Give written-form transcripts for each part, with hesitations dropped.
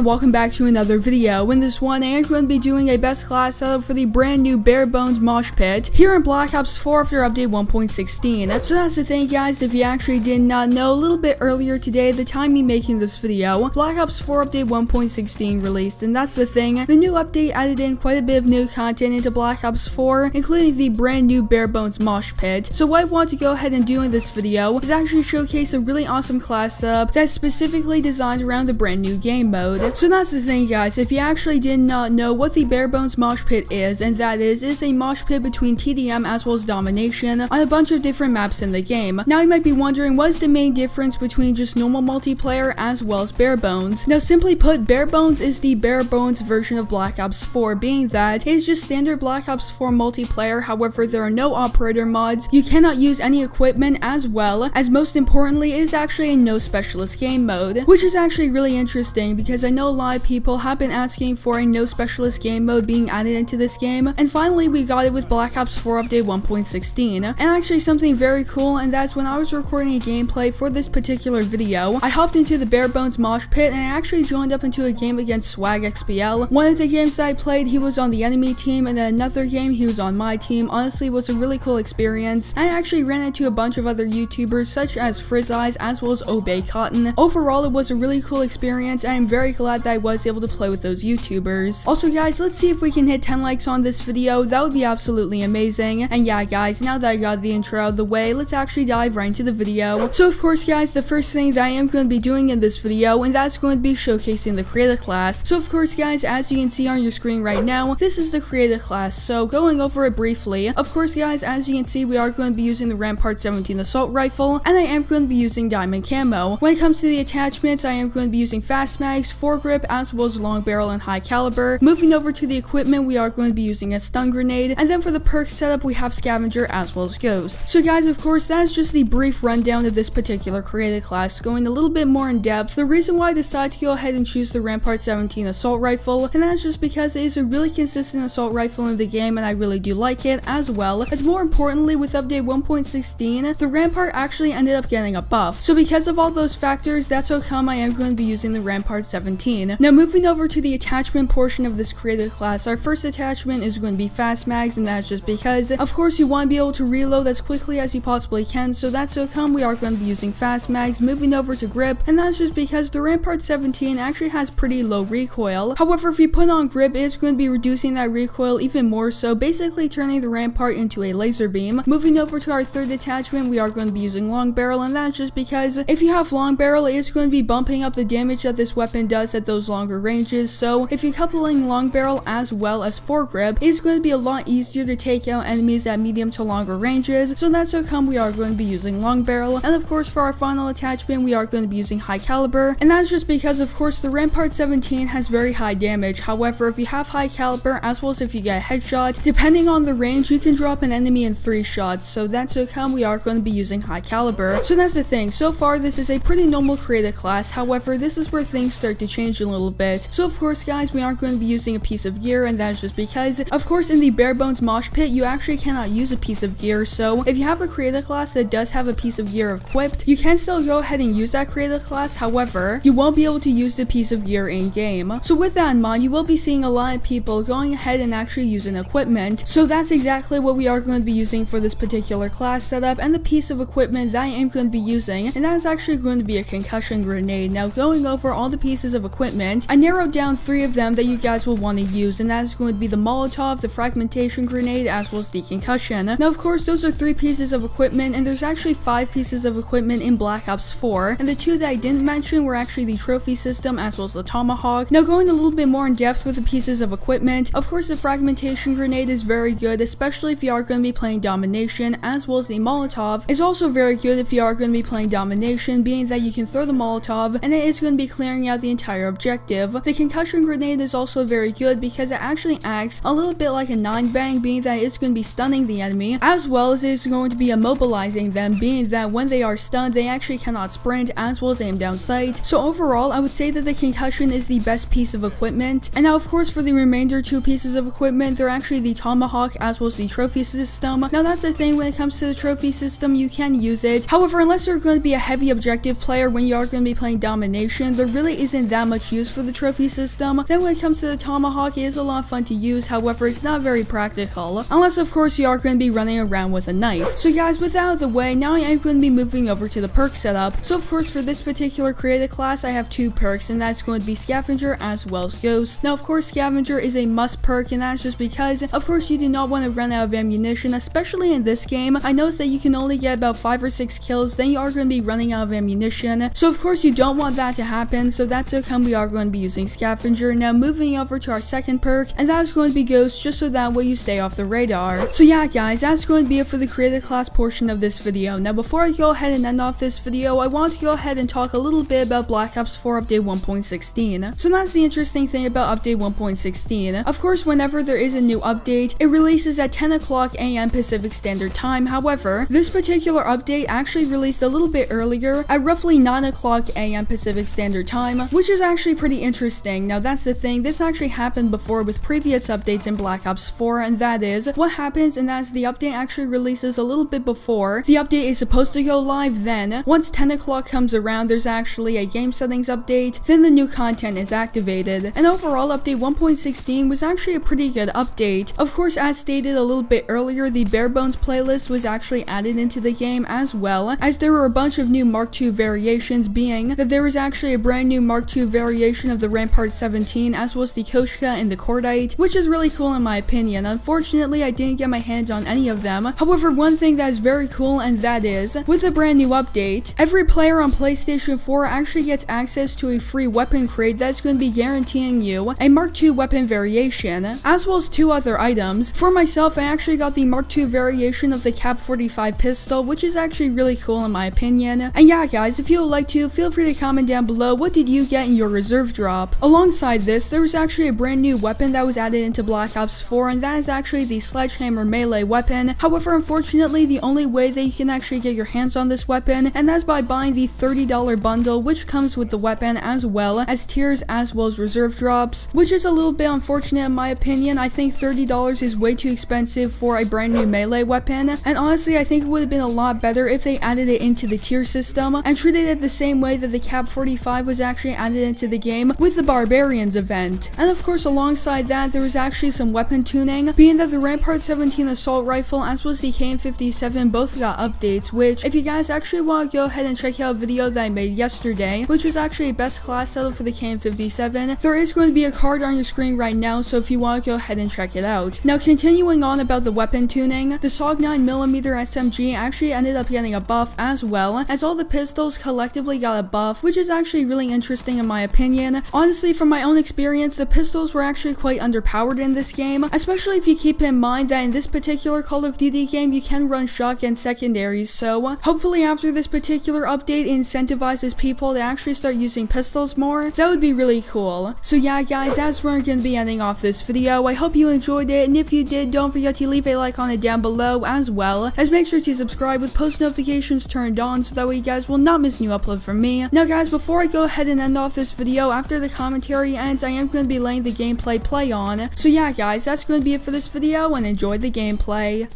and welcome back to another video. In this one, I am going to be doing a best class setup for the brand new Barebones mosh pit here in Black Ops 4 after update 1.16. So that's the thing, guys, if you actually did not know, a little bit earlier today, the time me making this video, Black Ops 4 update 1.16 released, and that's the thing, the new update added in quite a bit of new content into Black Ops 4, including the brand new Barebones mosh pit. So what I want to go ahead and do in this video is actually showcase a really awesome class setup that's specifically designed around the brand new game mode. So that's the thing, guys, if you actually did not know what the Barebones mosh pit is, and that is a mosh pit between TDM as well as domination on a bunch of different maps in the game. Now you might be wondering, what is the main difference between just normal multiplayer as well as Barebones? Now simply put, Barebones is the Barebones version of Black Ops 4, being that it is just standard Black Ops 4 multiplayer. However, there are no operator mods, you cannot use any equipment, as well as most importantly it is actually a no specialist game mode, which is actually really interesting because I know a lot of people have been asking for a no specialist game mode being added into this game, and finally we got it with Black Ops 4 update 1.16. And actually something very cool, and that's when I was recording a gameplay for this particular video, I hopped into the Barebones mosh pit and I actually joined up into a game against Swag XBL. One of the games that I played, he was on the enemy team, and then another game he was on my team. Honestly, it was a really cool experience. I actually ran into a bunch of other YouTubers such as Frizzeyes as well as Obey Cotton. Overall, it was a really cool experience, and I'm very glad that I was able to play with those YouTubers. Also, guys, let's see if we can hit 10 likes on this video. That would be absolutely amazing. And yeah, guys, now that I got the intro out of the way, let's actually dive right into the video. So of course, guys, the first thing that I am going to be doing in this video, and that's going to be showcasing the creator class. So of course, guys, as you can see on your screen right now, this is the creator class. So going over it briefly, of course, guys, as you can see, we are going to be using the Rampart 17 assault rifle, and I am going to be using diamond camo. When it comes to the attachments, I am going to be using fast mags, foregrip, as well as long barrel and high caliber. Moving over to the equipment, we are going to be using a stun grenade, and then for the perk setup, we have scavenger as well as ghost. So guys, of course, that is just the brief rundown of this particular creator class, going a little bit more in depth. The reason why I decided to go ahead and choose the Rampart 17 assault rifle, and that's just because it is a really consistent assault rifle in the game, and I really do like it, as well as more importantly, with update 1.16, the Rampart actually ended up getting a buff. So because of all those factors, that's how come I am going to be using the Rampart 17. Now moving over to the attachment portion of this creator class, our first attachment is going to be fast mags, and that's just because of course you want to be able to reload as quickly as you possibly can, so that's how come we are going to be using fast mags. Moving over to grip, and that's just because the Rampart 17 actually has pretty low recoil. However, if you put on grip, it is going to be reducing that recoil even more, so basically turning the Rampart into a laser beam. Moving over to our third attachment, we are going to be using long barrel, and that's just because if you have long barrel, it is going to be bumping up the damage that this weapon does at those longer ranges. So if you're coupling long barrel as well as foregrip, it's going to be a lot easier to take out enemies at medium to longer ranges, so that's how come we are going to be using long barrel. And of course, for our final attachment, we are going to be using high caliber, and that's just because of course the Rampart 17 has very high damage. However, if you have high caliber as well as if you get a headshot, depending on the range, you can drop an enemy in 3 shots, so that's how come we are going to be using high caliber. So that's the thing, so far this is a pretty normal creator class. However, this is where things start to change a little bit. So of course, guys, we aren't going to be using a piece of gear, and that's just because of course in the Barebones mosh pit you actually cannot use a piece of gear. So if you have a creator class that does have a piece of gear equipped, you can still go ahead and use that creator class. However, you won't be able to use the piece of gear in game. So with that in mind, you will be seeing a lot of people going ahead and actually using equipment. So that's exactly what we are going to be using for this particular class setup, and the piece of equipment that I am going to be using, and that is actually going to be a concussion grenade. Now going over all the pieces of equipment, I narrowed down 3 of them that you guys will want to use, and that is going to be the Molotov, the fragmentation grenade, as well as the concussion. Now of course those are 3 pieces of equipment, and there's actually 5 pieces of equipment in Black Ops 4, and the 2 that I didn't mention were actually the trophy system as well as the tomahawk. Now going a little bit more in depth with the pieces of equipment, of course the fragmentation grenade is very good, especially if you are going to be playing domination, as well as the Molotov is also very good if you are going to be playing domination, being that you can throw the Molotov and it is going to be clearing out the entire objective. The concussion grenade is also very good because it actually acts a little bit like a 9-bang, being that it's going to be stunning the enemy, as well as it's going to be immobilizing them, being that when they are stunned they actually cannot sprint as well as aim down sight. So overall, I would say that the concussion is the best piece of equipment. And now of course for the remainder 2 pieces of equipment, they're actually the tomahawk as well as the trophy system. Now that's the thing, when it comes to the trophy system, you can use it. However, unless you're going to be a heavy objective player when you are going to be playing domination, there really isn't that much use for the trophy system. Then when it comes to the tomahawk, it is a lot of fun to use, however it's not very practical, unless of course you are going to be running around with a knife. So guys, with that out of the way, now I am going to be moving over to the perk setup. So of course for this particular creative class I have two perks, and that's going to be Scavenger as well as Ghost. Now of course Scavenger is a must perk, and that's just because of course you do not want to run out of ammunition, especially in this game. I noticed that you can only get about 5 or 6 kills, then you are going to be running out of ammunition. So of course you don't want that to happen, so that's how come we are going to be using Scavenger. Now moving over to our second perk, and that is going to be Ghost, just so that way you stay off the radar. So yeah guys, that's going to be it for the creative class portion of this video. Now before I go ahead and end off this video, I want to go ahead and talk a little bit about Black Ops 4 update 1.16. So that's the interesting thing about update 1.16. Of course, whenever there is a new update, it releases at 10 o'clock a.m. Pacific Standard Time. However, this particular update actually released a little bit earlier at roughly 9 o'clock a.m. Pacific Standard Time, which is actually pretty interesting. Now that's the thing, this actually happened before with previous updates in Black Ops 4, and that is what happens, and that's the update actually releases a little bit before the update is supposed to go live. Then once 10 o'clock comes around, there's actually a game settings update, then the new content is activated. And overall, update 1.16 was actually a pretty good update. Of course, as stated a little bit earlier, the Barebones playlist was actually added into the game, as well as there were a bunch of new Mark II variations, being that there was actually a brand new Mark II variation of the Rampart 17, as well as the Koshka and the Cordite, which is really cool in my opinion. Unfortunately, I didn't get my hands on any of them. However, one thing that is very cool, and that is, with the brand new update, every player on PlayStation 4 actually gets access to a free weapon crate that's going to be guaranteeing you a Mark II weapon variation, as well as 2 other items. For myself, I actually got the Mark II variation of the Cap 45 pistol, which is actually really cool in my opinion. And yeah guys, if you would like to, feel free to comment down below what did you get in your reserve drop. Alongside this, there was actually a brand new weapon that was added into Black Ops 4, and that is actually the Sledgehammer melee weapon. However, unfortunately, the only way that you can actually get your hands on this weapon, and that's by buying the $30 bundle, which comes with the weapon as well as tiers as well as reserve drops, which is a little bit unfortunate in my opinion. I think $30 is way too expensive for a brand new melee weapon, and honestly I think it would have been a lot better if they added it into the tier system and treated it the same way that the Cap 45 was actually added into the game with the Barbarians event. And of course, alongside that, there was actually some weapon tuning, being that the Rampart 17 assault rifle as well as the KN57 both got updates, which if you guys actually want to go ahead and check out a video that I made yesterday, which was actually a best class setup for the KN57, there is going to be a card on your screen right now, so if you want to go ahead and check it out. Now continuing on about the weapon tuning, the SOG 9mm SMG actually ended up getting a buff, as well as all the pistols collectively got a buff, which is actually really interesting in my opinion. Honestly, from my own experience, the pistols were actually quite underpowered in this game, especially if you keep in mind that in this particular Call of Duty game you can run shotgun secondaries, so hopefully after this particular update incentivizes people to actually start using pistols more. That would be really cool. So yeah guys, that's where I'm going to be ending off this video. I hope you enjoyed it, and if you did, don't forget to leave a like on it down below, as well as make sure to subscribe with post notifications turned on, so that way you guys will not miss a new upload from me. Now guys, before I go ahead and end off this video, after the commentary ends, I am going to be laying the gameplay play on. So yeah guys, that's going to be it for this video, and enjoy the gameplay.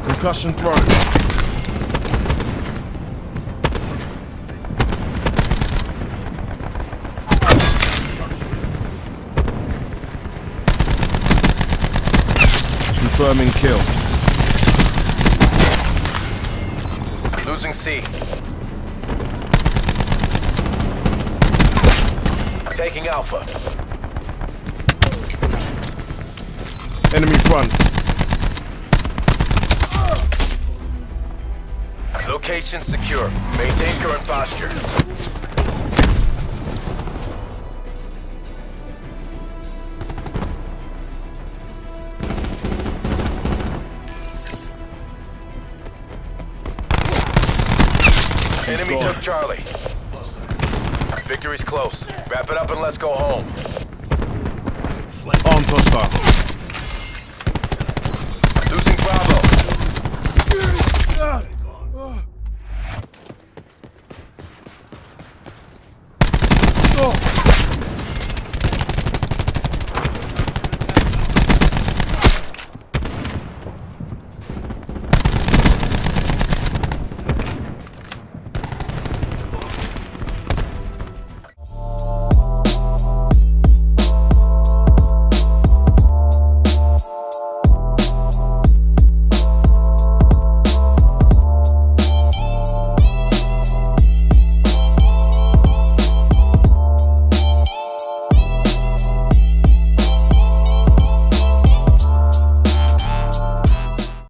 Concussion thrown. Confirming kill. Losing C. Taking Alpha. Enemy front. Location secure. Maintain current posture. Enemy took Charlie. Victory's close. Wrap it up and let's go home. Armed hostile. Losing Bravo. Oh.